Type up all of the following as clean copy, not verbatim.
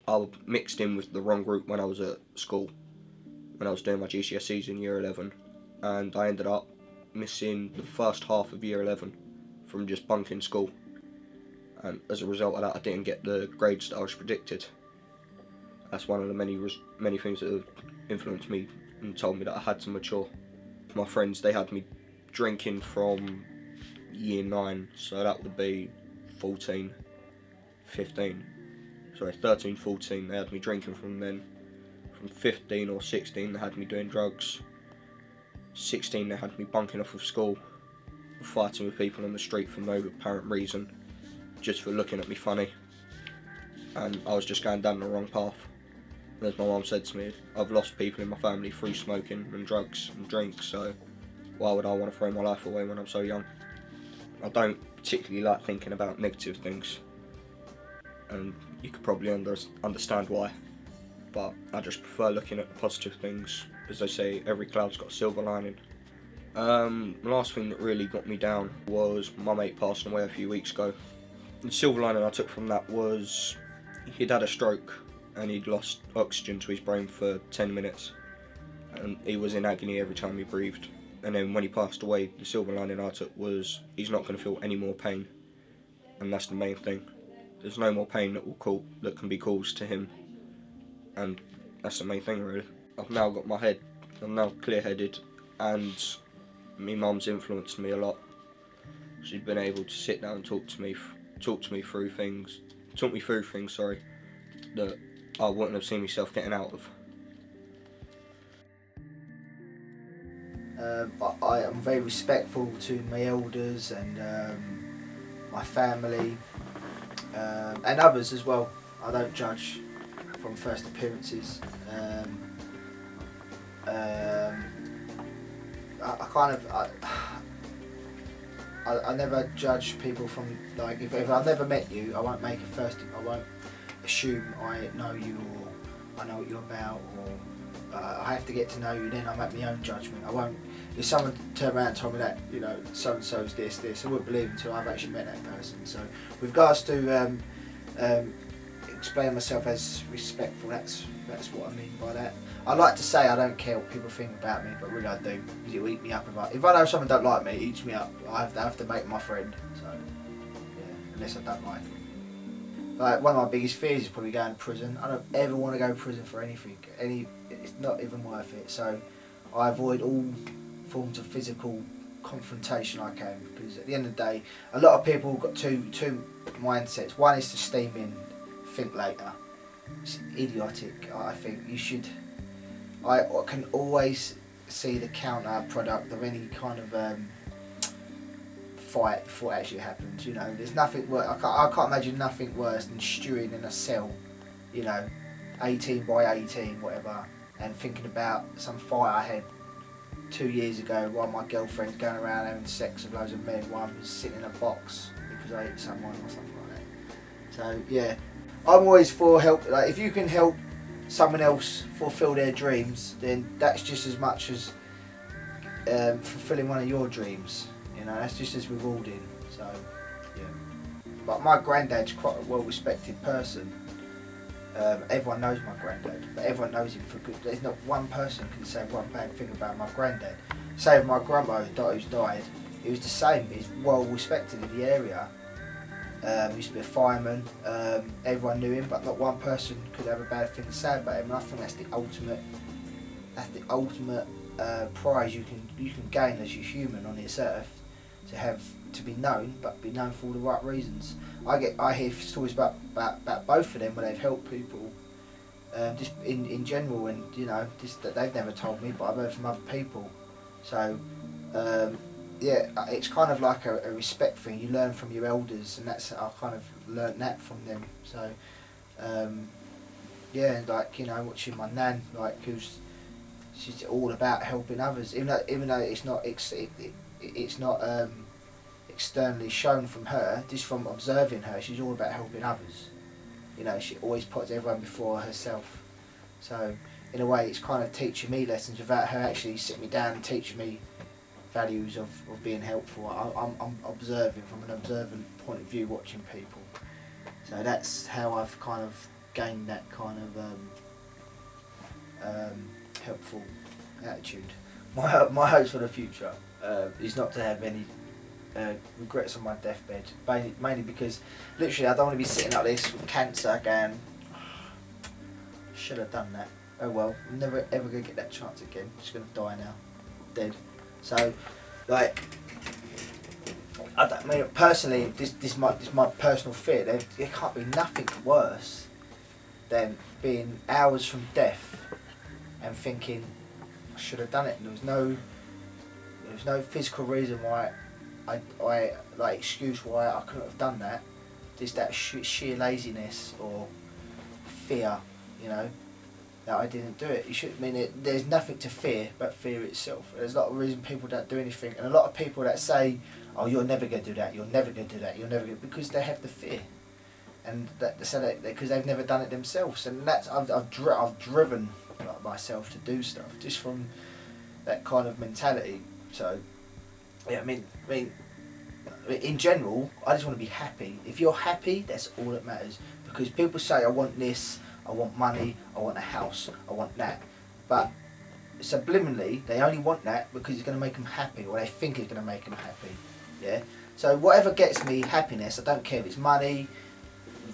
I mixed in with the wrong group when I was at school, when I was doing my GCSEs in year 11, and I ended up missing the first half of year 11 from just bunking school, and as a result of that I didn't get the grades that I was predicted. That's one of the many things that have influenced me and told me that I had to mature. My friends, they had me drinking from year 9, so that would be 14, 15, sorry 13, 14, they had me drinking from then. From 15 or 16 they had me doing drugs. 16 they had me bunking off of school, fighting with people on the street for no apparent reason, just for looking at me funny, and I was just going down the wrong path. And as my mum said to me, I've lost people in my family through smoking and drugs and drinks, so why would I want to throw my life away when I'm so young? I don't particularly like thinking about negative things, and you could probably understand why, but I just prefer looking at the positive things. As they say, every cloud's got a silver lining. The last thing that really got me down was my mate passing away a few weeks ago. The silver lining I took from that was he'd had a stroke and he'd lost oxygen to his brain for 10 minutes, and he was in agony every time he breathed. And then when he passed away, the silver lining I took was he's not going to feel any more pain, and that's the main thing. There's no more pain that can be caused to him, and that's the main thing really. I've now got my head, I'm now clear-headed, and my mum's influenced me a lot. She's been able to sit down and talk me through things that I wouldn't have seen myself getting out of. I am very respectful to my elders and my family and others as well. I don't judge from first appearances. I never judge people from, like, if I've never met you, I won't assume I know you or I know what you're about, or I have to get to know you, then I make my own judgment. I won't, if someone turned around and told me that, you know, so and so's this, I wouldn't believe until I've actually met that person. So with regards to explain myself as respectful, that's what I mean by that. I like to say I don't care what people think about me, but really I do. Because it will eat me up if I know someone don't like me, it eats me up. I have to make my friend. So yeah, unless I don't like them. Like, one of my biggest fears is probably going to prison. I don't ever want to go to prison for anything. It's not even worth it. So I avoid all forms of physical confrontation I can, because at the end of the day, a lot of people have got two mindsets. One is to steam in, think later. It's idiotic. I think you should. I can always see the counter product of any kind of fight before it actually happens. You know, there's nothing worse. I can't imagine nothing worse than stewing in a cell, you know, 18 by 18, whatever, and thinking about some fight I had 2 years ago while my girlfriend's going around having sex with loads of men while I'm sitting in a box because I hit someone or something like that. So yeah, I'm always for help. Like, if you can help someone else fulfill their dreams, then that's just as much as fulfilling one of your dreams. You know, that's just as rewarding. So yeah. But my granddad's quite a well-respected person. Everyone knows my granddad, but everyone knows him for good. There's not one person can say one bad thing about my granddad. Same with my grandma who's died. He was the same. He's well respected in the area. He used to be a fireman. Everyone knew him, but not one person could have a bad thing to say about him. And I think that's the ultimate prize you can gain as a human on this earth, to be known, but be known for all the right reasons. I hear stories about both of them where they've helped people, just in general, and you know, just that they've never told me, but I've heard from other people. So yeah, it's kind of like a respect thing. You learn from your elders, and I kind of learnt that from them. So yeah, like, you know, watching my nan, like, she's all about helping others, even though it's not externally shown from her. Just from observing her, she's all about helping others. You know, she always puts everyone before herself. So in a way, it's kind of teaching me lessons without her actually sitting me down and teaching me values of being helpful. I'm observing from an observant point of view, watching people. So that's how I've kind of gain that kind of helpful attitude. My hopes for the future is not to have any regrets on my deathbed, mainly because literally I don't want to be sitting like this with cancer going, should have done that. Oh well, I'm never ever going to get that chance again. I'm just going to die now, dead. So, like, I mean, personally, this my personal fear. There can't be nothing worse than being hours from death and thinking I should have done it. And there was no physical reason why I like excuse why I couldn't have done that. Just that sheer laziness or fear, you know, that I didn't do it. You should there's nothing to fear but fear itself. There's a lot of reason people don't do anything, and a lot of people that say, "Oh, you're never going to do that. You're never going to do that. You're never going," because they have the fear, and because they've never done it themselves. And that's I've driven myself to do stuff just from that kind of mentality. So yeah, I mean, in general, I just want to be happy. If you're happy, that's all that matters. Because people say, I want this, I want money, I want a house, I want that. But subliminally, they only want that because it's going to make them happy, or they think it's going to make them happy. Yeah. So whatever gets me happiness, I don't care if it's money,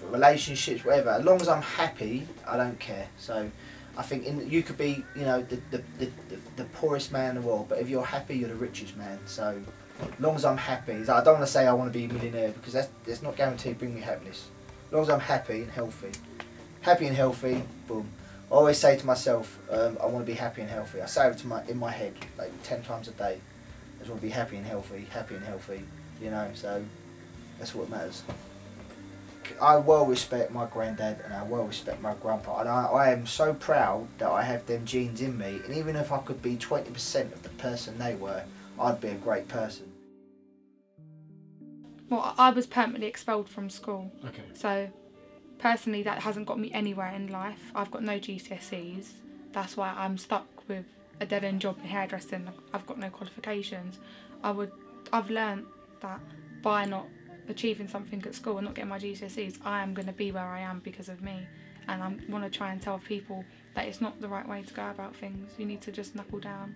relationships, whatever. As long as I'm happy, I don't care. So I think you could be, you know, the poorest man in the world, but if you're happy, you're the richest man. So as long as I'm happy, I don't want to say I want to be a millionaire because that's not guaranteed to bring me happiness. As long as I'm happy and healthy, boom. I always say to myself, I want to be happy and healthy. I say it in my head like 10 times a day. I just want to be happy and healthy, you know. So that's what matters. I well respect my granddad and I well respect my grandpa, and I am so proud that I have them genes in me, and even if I could be 20% of the person they were, I'd be a great person. Well, I was permanently expelled from school. Okay. So personally that hasn't got me anywhere in life. I've got no GCSEs. That's why I'm stuck with a dead-end job in hairdressing. I've got no qualifications. I've learnt that by not achieving something at school and not getting my GCSEs, I am going to be where I am because of me. And I want to try and tell people that it's not the right way to go about things. You need to just knuckle down,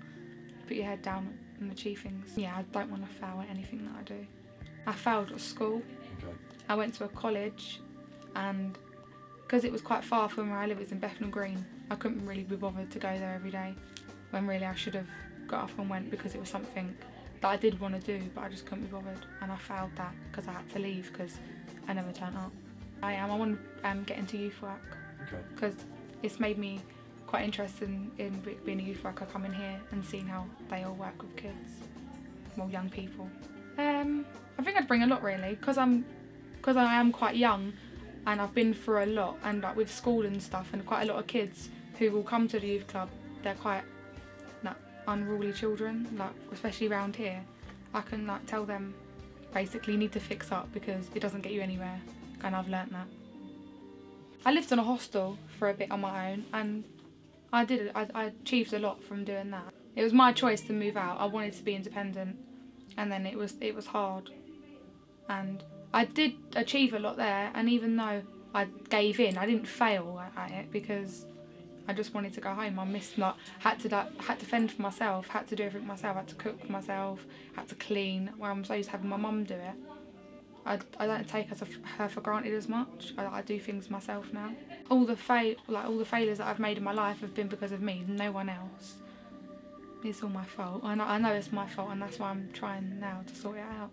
put your head down and achieve things. Yeah, I don't want to fail at anything that I do. I failed at school. Okay. I went to a college, and because it was quite far from where I live, it's in Bethnal Green, I couldn't really be bothered to go there every day, when really I should have got up and went because it was something that I did want to do, but I just couldn't be bothered, and I failed that because I had to leave because I never turned up. I want to get into youth work. Okay. Because it's made me quite interested in being a youth worker, coming here and seeing how they all work with kids, well, young people. I think I'd bring a lot really, because I am quite young and I've been through a lot, and like with school and stuff, and quite a lot of kids who will come to the youth club, they're quite like unruly children, like especially around here. I can like tell them basically you need to fix up because it doesn't get you anywhere, and I've learnt that. I lived in a hostel for a bit on my own, and I achieved a lot from doing that. It was my choice to move out. I wanted to be independent, and then it was hard, and I did achieve a lot there, and even though I gave in, I didn't fail at it because I just wanted to go home. I missed, like, had to fend for myself, had to do everything myself, had to cook for myself, had to clean, where I'm so used to having my mum do it. I don't take her for granted as much. I do things myself now. All the failures that I've made in my life have been because of me, no one else. It's all my fault. I know it's my fault, and that's why I'm trying now to sort it out.